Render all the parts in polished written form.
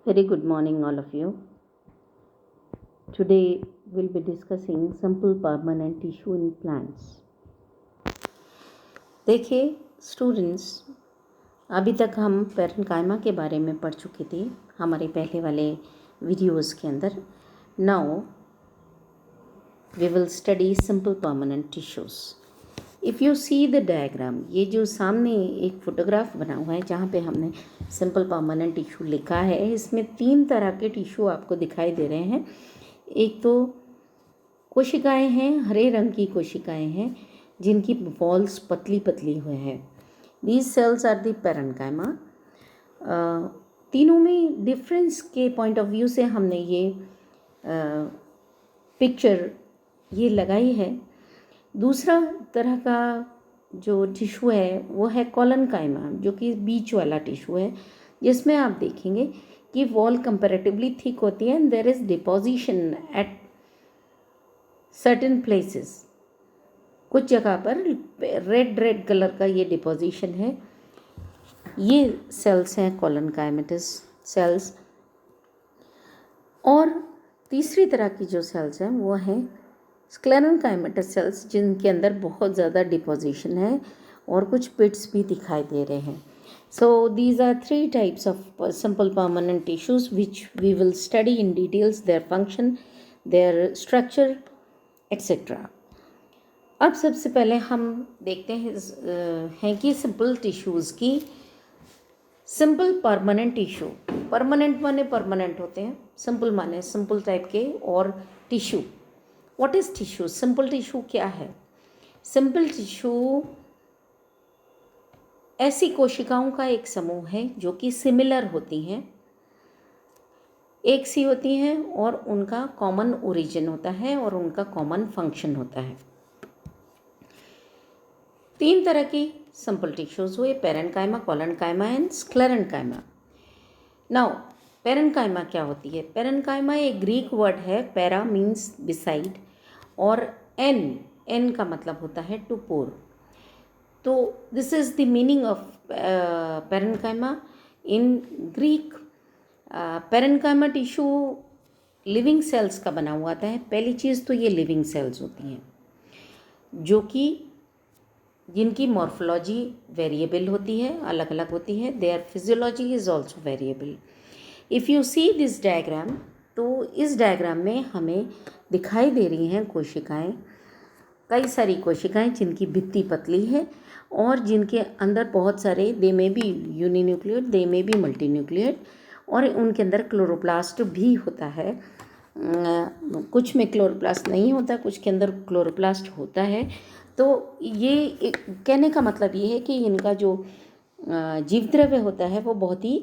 Very good morning, all of you. Today we'll be discussing simple permanent tissue in plants. देखिए students, अभी तक हम parenchyma के बारे में पढ़ चुके थे हमारे पहले वाले वीडियोस के अंदर. Now we will study simple permanent tissues. If you see the diagram, ये जो सामने एक फ़ोटोग्राफ बना हुआ है जहाँ पे हमने सिंपल परमानेंट टिश्यू लिखा है, इसमें 3 तरह के टिश्यू आपको दिखाई दे रहे हैं. एक तो कोशिकाएं हैं, हरे रंग की कोशिकाएं हैं जिनकी वॉल्स पतली पतली हुए हैं. These cells are the parenchyma. तीनों में डिफरेंस के पॉइंट ऑफ व्यू से हमने ये पिक्चर ये लगाई है. दूसरा तरह का जो टिश्यू है वो है कोलेनकाइमा, जो कि बीच वाला टिश्यू है, जिसमें आप देखेंगे कि वॉल कंपैरेटिवली थिक होती है and there is deposition at certain places. कुछ जगह पर रेड कलर का ये डिपोजिशन है. ये सेल्स हैं कोलेनकाइमेटस सेल्स. और तीसरी तरह की जो सेल्स हैं वो हैं स्क्लेरेनकाइमेटस सेल्स, जिनके अंदर बहुत ज़्यादा डिपोजिशन है और कुछ पिट्स भी दिखाई दे रहे हैं. So these are 3 types of simple permanent tissues which we will study in details, their function, their structure etcetera. अब सबसे पहले हम देखते हैं कि सिंपल टिश्यूज़ की सिंपल परमानेंट टिश्यू. परमानेंट माने परमानेंट होते हैं, सिंपल माने सिंपल टाइप के, और tissue. What is tissue? Simple tissue क्या है? सिंपल टिश्यू ऐसी कोशिकाओं का एक समूह है जो कि सिमिलर होती हैं, एक सी होती हैं, और उनका कॉमन ओरिजिन होता है और उनका कॉमन फंक्शन होता है. 3 तरह की सिंपल टिश्यूज हुए: parenchyma, collenchyma and sclerenchyma. Now parenchyma क्या होती है? पेरेन्काइमा एक ग्रीक वर्ड है. पैरा मीन्स बिसाइड और एन का मतलब होता है टू पोर. तो this is the meaning of parenchyma in Greek. Parenchyma tissue living cells का बना हुआ आता है. पहली चीज़ तो ये लिविंग सेल्स होती हैं जो कि जिनकी मॉर्फोलॉजी वेरिएबल होती है, अलग अलग होती है. Their physiology is also variable. If you see this diagram, तो इस डायग्राम में हमें दिखाई दे रही हैं कोशिकाएं, कई सारी कोशिकाएं जिनकी भित्ति पतली है और जिनके अंदर बहुत सारे, दे में बी यूनिन्यूक्लियड, दे में बी मल्टीन्यूक्लियड, और उनके अंदर क्लोरोप्लास्ट भी होता है. कुछ में क्लोरोप्लास्ट नहीं होता, कुछ के अंदर क्लोरोप्लास्ट होता है. तो ये कहने का मतलब ये है कि इनका जो जीव द्रव्य होता है वो बहुत ही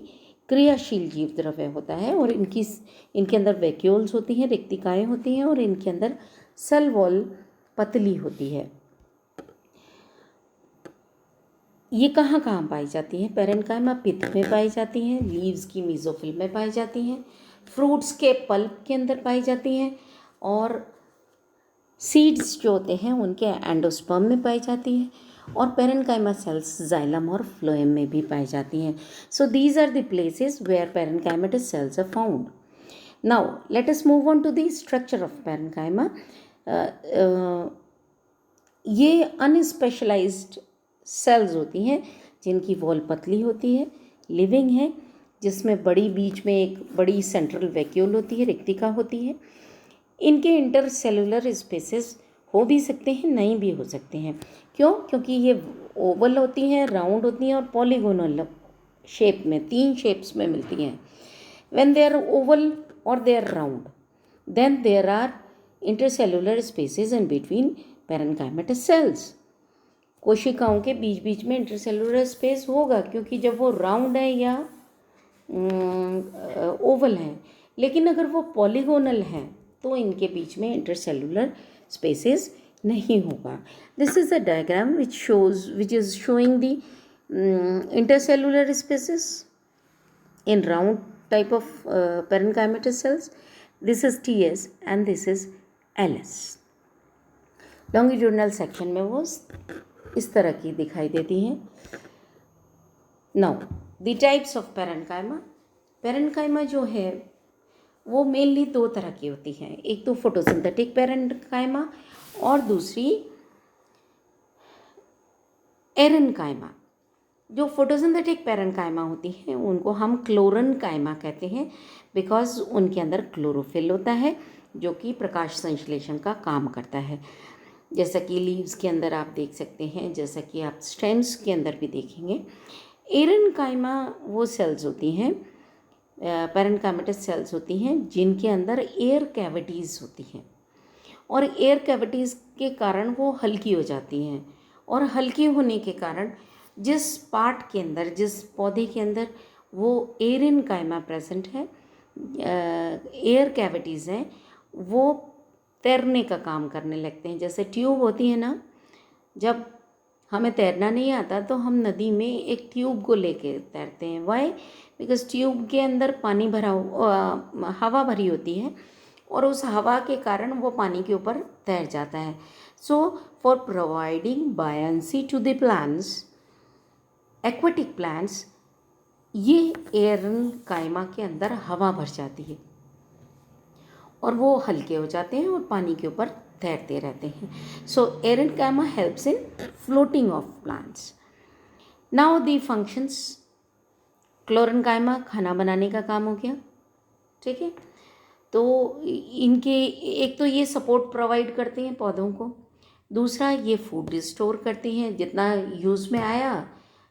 क्रियाशील जीव द्रव्य होता है, और इनके अंदर वैक्यूल्स होती हैं, रिक्तिकाएँ होती हैं, और इनके अंदर सेल वॉल पतली होती है. ये कहाँ कहाँ पाई जाती हैं? पेरेन्काइमा पिथ में पाई जाती हैं, लीव्स की मीजोफिल में पाई जाती हैं, फ्रूट्स के पल्प के अंदर पाई जाती हैं, और सीड्स जो होते हैं उनके एंडोस्पर्म में पाई जाती है, और पेरेन्काइमा सेल्स जाइलम और फ्लोएम में भी पाई जाती हैं. So these are the places where parenchymatous cells are found. Now let us move on to the structure of parenchyma. ये अनस्पेशलाइज्ड सेल्स होती हैं जिनकी वॉल पतली होती है, लिविंग है, जिसमें बीच में एक बड़ी सेंट्रल वैक्यूल होती है, रिक्तिका होती है. इनके इंटरसेलुलर स्पेसेस हो भी सकते हैं, नहीं भी हो सकते हैं. क्यों? क्योंकि ये ओवल होती हैं, राउंड होती हैं, और पॉलीगोनल शेप में, 3 शेप्स में मिलती हैं. व्हेन दे आर ओवल और they are round, then there are intercellular spaces in between parenchymatous cells. कोशिकाओं के बीच बीच में इंटरसेलुलर स्पेस होगा, क्योंकि जब वो राउंड है या ओवल है. लेकिन अगर वो पॉलीगोनल है तो इनके बीच में इंटरसेलुलर स्पेसेस नहीं होगा. This is a diagram which is showing the intercellular spaces in round type of parenchymatous cells. This is TS and this is LS. Longitudinal section में वो इस तरह की दिखाई देती हैं. Now the types of parenchyma. Parenchyma जो है वो मेनली दो तरह की होती हैं, एक तो फोटोसिंथेटिक पेरेन्काइमा और दूसरी एरेन्काइमा। जो फोटोसिंथेटिक पेरेन्काइमा होती हैं उनको हम क्लोरेन्काइमा कहते हैं, बिकॉज उनके अंदर क्लोरोफिल होता है जो कि प्रकाश संश्लेषण का काम करता है। जैसा कि लीव्स के अंदर आप देख सकते हैं, जैसा कि आप स्टेम्स के अंदर भी देखेंगे। एरेन्काइमा वो सेल्स होती हैं, पेरेन्काइमेटस सेल्स होती हैं जिनके अंदर एयर कैविटीज़ होती हैं, और एयर कैविटीज़ के कारण वो हल्की हो जाती हैं, और हल्की होने के कारण जिस पार्ट के अंदर, जिस पौधे के अंदर वो एरेन्काइमा प्रेजेंट है, एयर कैविटीज़ हैं, वो तैरने का काम करने लगते हैं। जैसे ट्यूब होती है ना, जब हमें तैरना नहीं आता तो हम नदी में एक ट्यूब को लेके तैरते हैं। वाई? बिकॉज ट्यूब के अंदर पानी भरा हवा भरी होती है, और उस हवा के कारण वो पानी के ऊपर तैर जाता है। So for providing buoyancy to the plants, aquatic plants, ये एरेन्काइमा के अंदर हवा भर जाती है और वो हल्के हो जाते हैं और पानी के ऊपर तैरते रहते हैं। So aerenchyma helps in floating of plants. Now the functions. Chlorenchyma खाना बनाने का काम हो गया, ठीक है। तो इनके एक तो ये सपोर्ट प्रोवाइड करते हैं पौधों को, दूसरा ये फूड स्टोर करती हैं, जितना यूज़ में आया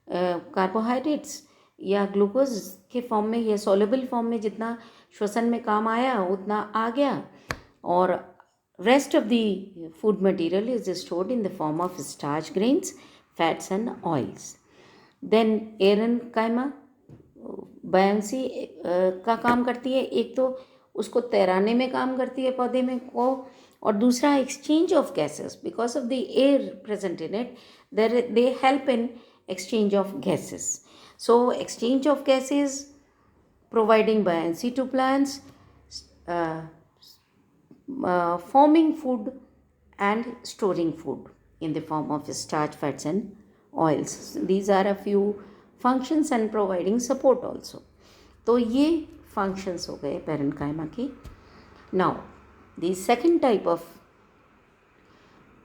कार्बोहाइड्रेट्स या ग्लूकोज के फॉर्म में या सॉल्युबल फॉर्म में जितना श्वसन में काम आया उतना आ गया, और rest of the food material is stored in the form of starch, grains, fats and oils. Then aerenchyma buoyancy का काम करती है, एक तो उसको तैराने में काम करती है पौधे में को, और दूसरा exchange of gases, because of the air present in it they help in exchange of gases. So exchange of gases, providing buoyancy to plants, forming food and storing food in the form of starch, fats and oils. These are a few functions and providing support also. तो ये functions हो गए parenchyma की. Now the second type of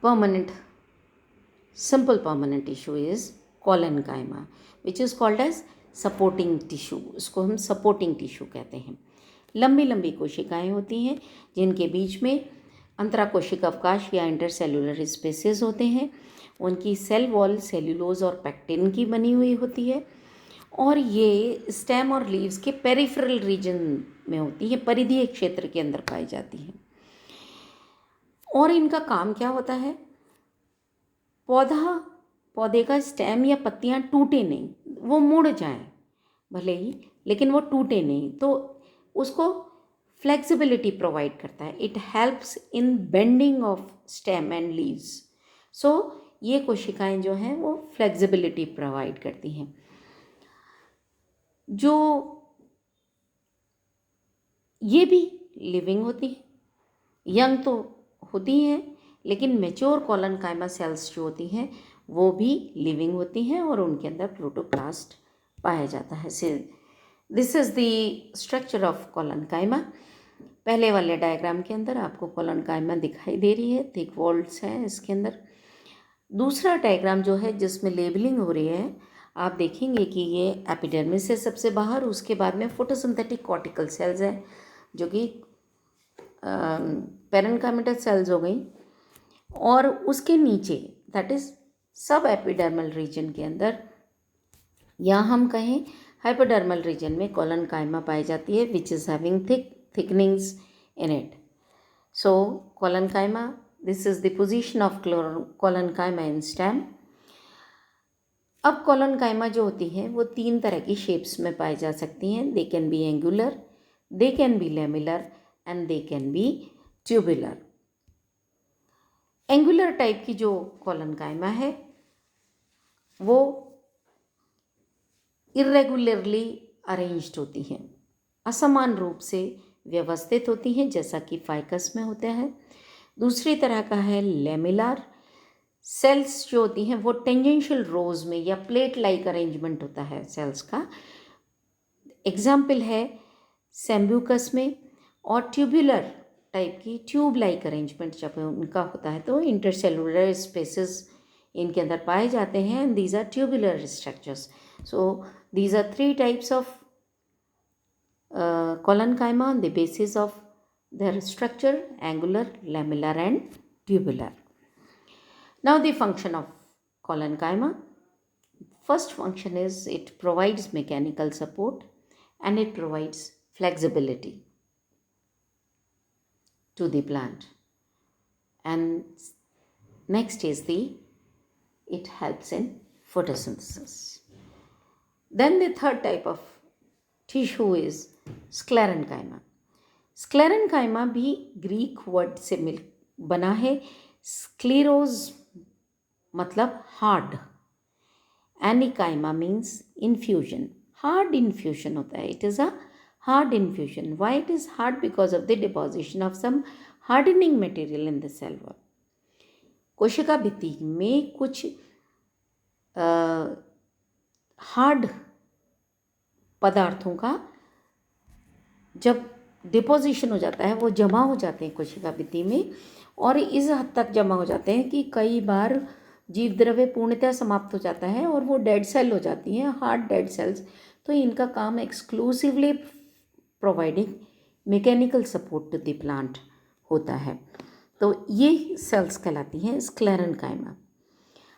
permanent, simple permanent tissue is collenchyma, which is called as supporting tissue. उसको हम supporting tissue कहते हैं। लंबी लंबी कोशिकाएं होती हैं जिनके बीच में अंतराकोशिक अवकाश या इंटरसेल्युलर स्पेसेस होते हैं। उनकी सेल वॉल सेल्यूलोज और पैक्टिन की बनी हुई होती है, और ये स्टेम और लीव्स के पेरिफेरल रीजन में होती है, परिधीय क्षेत्र के अंदर पाई जाती हैं। और इनका काम क्या होता है? पौधे का स्टेम या पत्तियां टूटे नहीं, वो मुड़ जाएं भले ही, लेकिन वो टूटे नहीं, तो उसको फ्लेक्सिबिलिटी प्रोवाइड करता है। It helps in bending of stem and leaves. So ये कोशिकाएं जो हैं वो फ्लेक्सिबिलिटी प्रोवाइड करती हैं। जो ये भी लिविंग होती है, यंग तो होती हैं, लेकिन मैच्योर कोलेनकाइमा सेल्स जो होती हैं वो भी लिविंग होती हैं और उनके अंदर प्रोटोप्लास्ट पाया जाता है। This is the structure of collenchyma. पहले वाले डायग्राम के अंदर आपको कोलेनकाइमा दिखाई दे रही है, थिक वॉल्स हैं इसके अंदर। दूसरा डायग्राम जो है जिसमें लेबलिंग हो रही है, आप देखेंगे कि ये एपिडर्मिस है सबसे बाहर, उसके बाद में फोटोसिंथेटिक कॉर्टिकल सेल्स हैं जो कि पेरेन्काइमेटस सेल्स हो गई, और उसके नीचे दैट इज़ सब एपिडर्मल रीजन के अंदर, या हम कहें हाइपोडर्मल रीजन में कोलेनकाइमा पाई जाती है, which is having thickenings in it. So collenchyma, this is the position of collenchyma in stem. अब कोलेनकाइमा जो होती हैं वो तीन तरह की शेप्स में पाई जा सकती हैं। They can be angular, they can be lamellar and they can be tubular. Angular type की जो कोलेनकाइमा है वो इरेगुलरली अरेंज्ड होती हैं, असमान रूप से व्यवस्थित होती हैं, जैसा कि फाइकस में होता है। दूसरी तरह का है लेमिलार। सेल्स जो होती हैं वो टेंजेंशियल रोज में या प्लेट लाइक अरेंजमेंट होता है सेल्स का। एग्जाम्पल है सेम्ब्यूकस में, और ट्यूबुलर टाइप की ट्यूब लाइक अरेंजमेंट जब उनका होता है तो इंटरसेलुलर स्पेसेस इनके अंदर पाए जाते हैं, and these are tubular structures. So these are three types of collenchyma on the basis of their structure: angular, lamellar and tubular. Now the function of collenchyma. First function is it provides mechanical support and it provides flexibility to the plant. And next is it helps in photosynthesis. Then the third type of tissue is sclerenchyma. Sclerenchyma भी Greek word से बना है. Scleros मतलब hard, enchyma means infusion. Hard infusion होता है. It is a hard infusion. Why it is hard? Because of the deposition of some hardening material in the cell wall. कोशिका भित्ति में कुछ हार्ड पदार्थों का जब डिपोजिशन हो जाता है, वो जमा हो जाते हैं कोशिका भित्ति में, और इस हद तक जमा हो जाते हैं कि कई बार जीव द्रव्य पूर्णतः समाप्त हो जाता है और वो डेड सेल हो जाती हैं, हार्ड डेड सेल्स. तो इनका काम exclusively providing mechanical support to the plant होता है. तो ये सेल्स कहलाती हैं स्क्लेरेन्काइमा.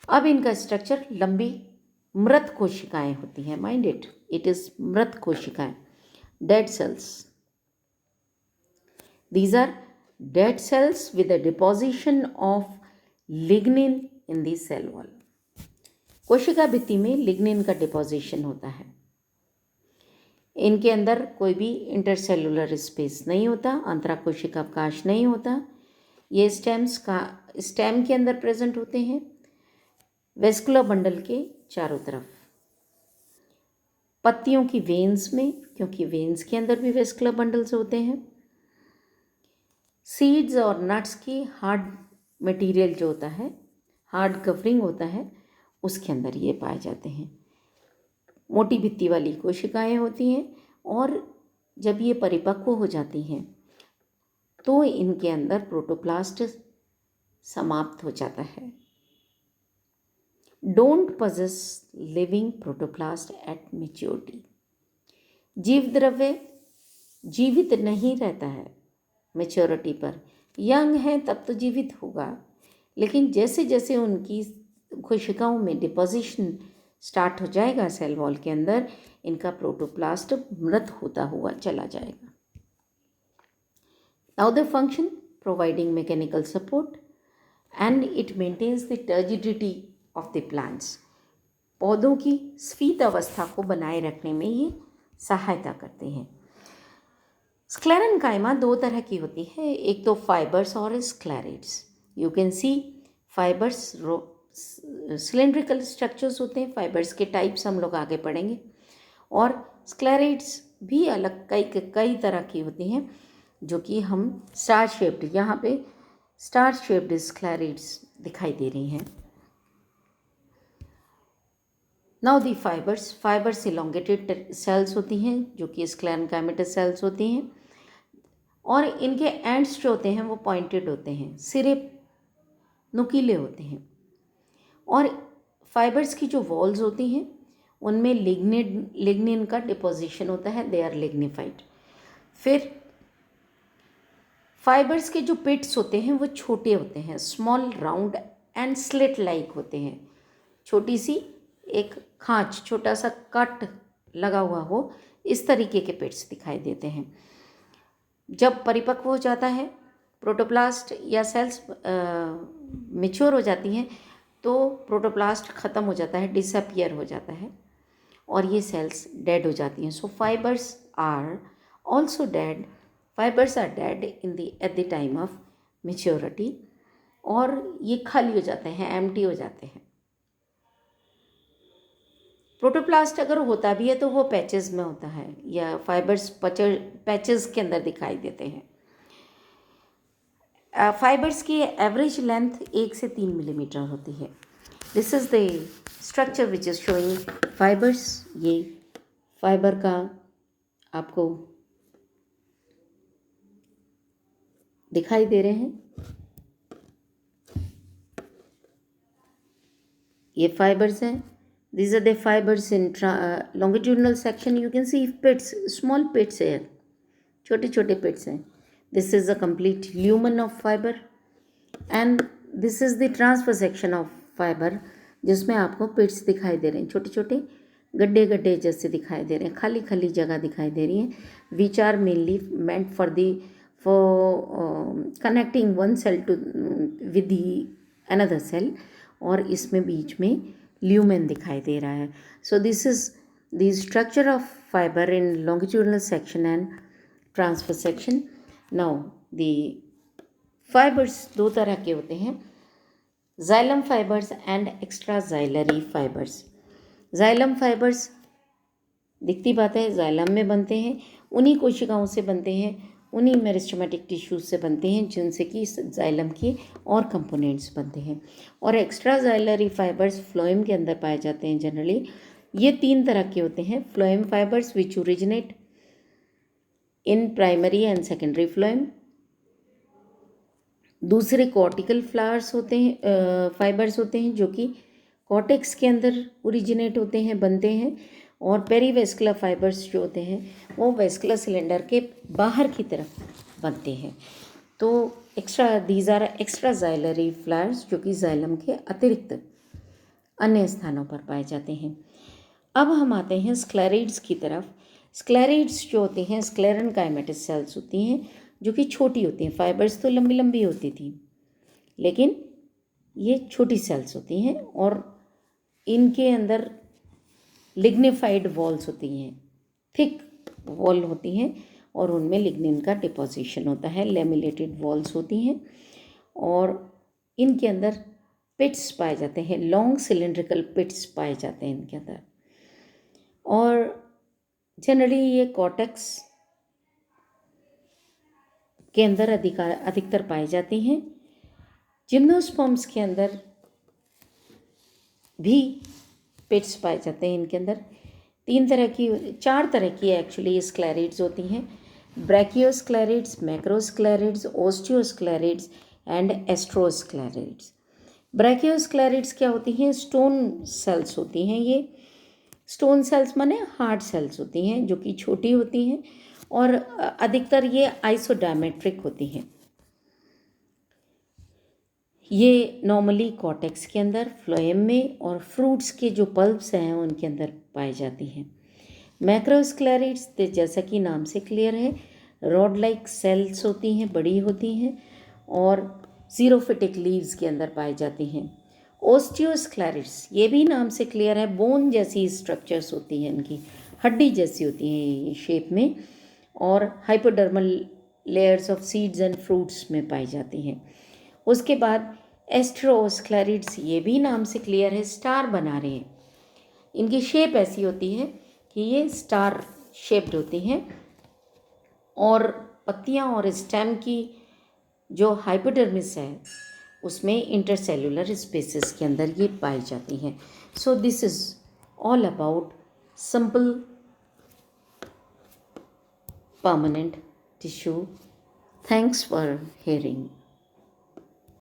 अब इनका स्ट्रक्चर लंबी मृत कोशिकाएं होती हैं. माइंड इट इज मृत कोशिकाएं, dead cells. These are dead cells with the deposition of lignin in the cell wall. कोशिका भित्ति में लिग्निन का डिपोजिशन होता है. इनके अंदर कोई भी इंटरसेलुलर स्पेस नहीं होता, अंतराकोशिका अवकाश नहीं होता. ये स्टेम के अंदर प्रेजेंट होते हैं, वेस्कुलर बंडल के चारों तरफ. पत्तियों की वेन्स में, क्योंकि वेन्स के अंदर भी वेस्कुलर बंडल्स होते हैं. सीड्स और नट्स की हार्ड मटेरियल जो होता है, हार्ड कवरिंग होता है, उसके अंदर ये पाए जाते हैं. मोटी भित्ति वाली कोशिकाएं होती हैं, और जब ये परिपक्व हो जाती हैं तो इनके अंदर प्रोटोप्लास्ट समाप्त हो जाता है. Don't possess living protoplast eight maturity. जीव द्रव्य जीवित नहीं रहता है मेच्योरिटी पर. यंग है तब तो जीवित होगा, लेकिन जैसे जैसे उनकी कोशिकाओं में डिपोजिशन स्टार्ट हो जाएगा सेल वॉल के अंदर, इनका प्रोटोप्लास्ट मृत होता हुआ चला जाएगा. Now the function: providing mechanical support and it maintains the turgidity of the plants. पौधों की स्फीत अवस्था को बनाए रखने में ये सहायता करते हैं. स्क्लेरेन्काइमा दो तरह की होती है, एक तो फाइबर्स और sclereids. You can see fibres cylindrical structures होते हैं. फाइबर्स के टाइप्स हम लोग आगे पढ़ेंगे. और स्क्लेरेट्स भी अलग कई तरह की होती हैं, जो कि हम स्टार शेप्ड, यहाँ पे स्टार शेप्ड स्क्लेरेट्स दिखाई दे रही हैं. Now the fibres elongated cells होती हैं, जो कि स्क्लेरेन्काइमेटस सेल्स होती हैं, और इनके एंड्स जो होते हैं वो पॉइंटेड होते हैं, सिरे नुकीले होते हैं. और फाइबर्स की जो वॉल्स होती हैं उनमें लिग्निन का डिपोजिशन होता है. They are lignified. फिर फाइबर्स के जो पिट्स होते हैं वो छोटे होते हैं, small, round and slit like होते हैं. छोटी सी एक खांच, छोटा सा कट लगा हुआ हो, इस तरीके के पिट्स दिखाई देते हैं. जब परिपक्व हो जाता है प्रोटोप्लास्ट या सेल्स मैच्योर हो जाती हैं, तो प्रोटोप्लास्ट ख़त्म हो जाता है, डिसअपियर हो जाता है, और ये सेल्स डेड हो जाती हैं. So fibres are also dead. Fibres are dead at the time of maturity, और ये खाली हो जाते हैं, एम्प्टी हो जाते हैं. प्रोटोप्लास्ट अगर होता भी है तो वो पैचेस में होता है, या फाइबर्स पैचेस के अंदर दिखाई देते हैं. फाइबर्स की एवरेज लेंथ 1 से 3 मिलीमीटर होती है. This is the structure which is showing fibres. ये फाइबर का आपको दिखाई दे रहे हैं। ये फाइबर्स हैं। These are the fibers in longitudinal section. You can see pits, small pits here. छोटे छोटे pits हैं. This is a complete lumen of fiber and this is the transverse section of fiber, जिसमें आपको pits दिखाई दे रहे हैं, छोटे छोटे गड्ढे गड्ढे जैसे दिखाई दे रहे हैं, खाली खाली जगह दिखाई दे रही है, which are mainly meant for connecting one cell to with the another cell, और इसमें बीच में ल्यूमेन दिखाई दे रहा है. So this is the structure of fibre in longitudinal section and transverse section. Now the fibres दो तरह के होते हैं, xylem fibres and extra xylary fibres. Xylem fibres दिखती बात है, जाइलम में बनते हैं, उन्हीं कोशिकाओं से बनते हैं, उन्हीं मेरिस्टेमेटिक टिश्यूज से बनते हैं जिनसे कि जाइलम के और कंपोनेंट्स बनते हैं. और एक्स्ट्रा जाइलरी फाइबर्स फ्लोएम के अंदर पाए जाते हैं जनरली. ये तीन तरह के होते हैं. Phloem fibres which originate in primary and secondary phloem. दूसरे कॉर्टिकल फ्लावर्स होते हैं, फाइबर्स होते हैं जो कि कॉर्टेक्स के अंदर ओरिजिनेट होते हैं, बनते हैं. और पेरीवेस्कुलर फाइबर्स जो होते हैं वो वेस्कुलर सिलेंडर के बाहर की तरफ बनते हैं. तो these are extra xylary flowers जो कि जाइलम के अतिरिक्त अन्य स्थानों पर पाए जाते हैं. अब हम आते हैं स्क्लेरिड्स की तरफ. स्क्लेरिड्स जो होते हैं स्क्लेरन काइमेटस सेल्स होती हैं जो कि छोटी होती हैं. फाइबर्स तो लंबी लंबी होती थी लेकिन ये छोटी सेल्स होती हैं और इनके अंदर लिग्निफाइड वॉल्स होती हैं, थिक वॉल होती हैं और उनमें लिग्निन का डिपोजिशन होता है. लेमिलेटेड वॉल्स होती हैं और इनके अंदर पिट्स पाए जाते हैं, लॉन्ग सिलेंड्रिकल पिट्स पाए जाते हैं इनके अंदर. और जनरली ये कॉर्टेक्स के अंदर अधिकतर पाई जाती हैं. जिम्नोस्पर्म्स के अंदर भी पिट्स पाए जाते हैं. इनके अंदर चार तरह की एक्चुअली स्क्लेरिड्स होती हैं. ब्रैकियोस्क्लेरिड्स, मैक्रोस्क्लेरिड्स, ओस्टियोस्क्लेरिड्स एंड एस्ट्रोस्क्लेरिड्स. ब्रैकियोस्क्लेरिड्स क्या होती हैं? स्टोन सेल्स होती हैं. ये स्टोन सेल्स माने हार्ड सेल्स होती हैं जो कि छोटी होती हैं और अधिकतर ये आइसोडायमेट्रिक होती हैं. ये नॉर्मली कॉर्टेक्स के अंदर, फ्लोएम में और फ्रूट्स के जो पल्प्स हैं उनके अंदर पाई जाती हैं. मैक्रोस्क्लेरिड्स जैसा कि नाम से क्लियर है, रॉड लाइक सेल्स होती हैं, बड़ी होती हैं और जीरोफिटिक लीव्स के अंदर पाई जाती हैं. ओस्टियोस्क्लेरिड्स ये भी नाम से क्लियर है, बोन जैसी स्ट्रक्चर्स होती हैं, इनकी हड्डी जैसी होती हैं ये शेप में और hypodermal layers of seeds and fruits में पाई जाती हैं. उसके बाद एस्ट्रोस्क्लेरिड्स ये भी नाम से क्लियर है, स्टार बना रहे हैं. इनकी शेप ऐसी होती है कि ये स्टार शेप्ड होती हैं और पत्तियां और स्टेम की जो हाइपोडर्मिस है उसमें इंटरसेल्युलर स्पेसेस के अंदर ये पाई जाती हैं. So this is all about simple permanent tissue. Thanks for hearing.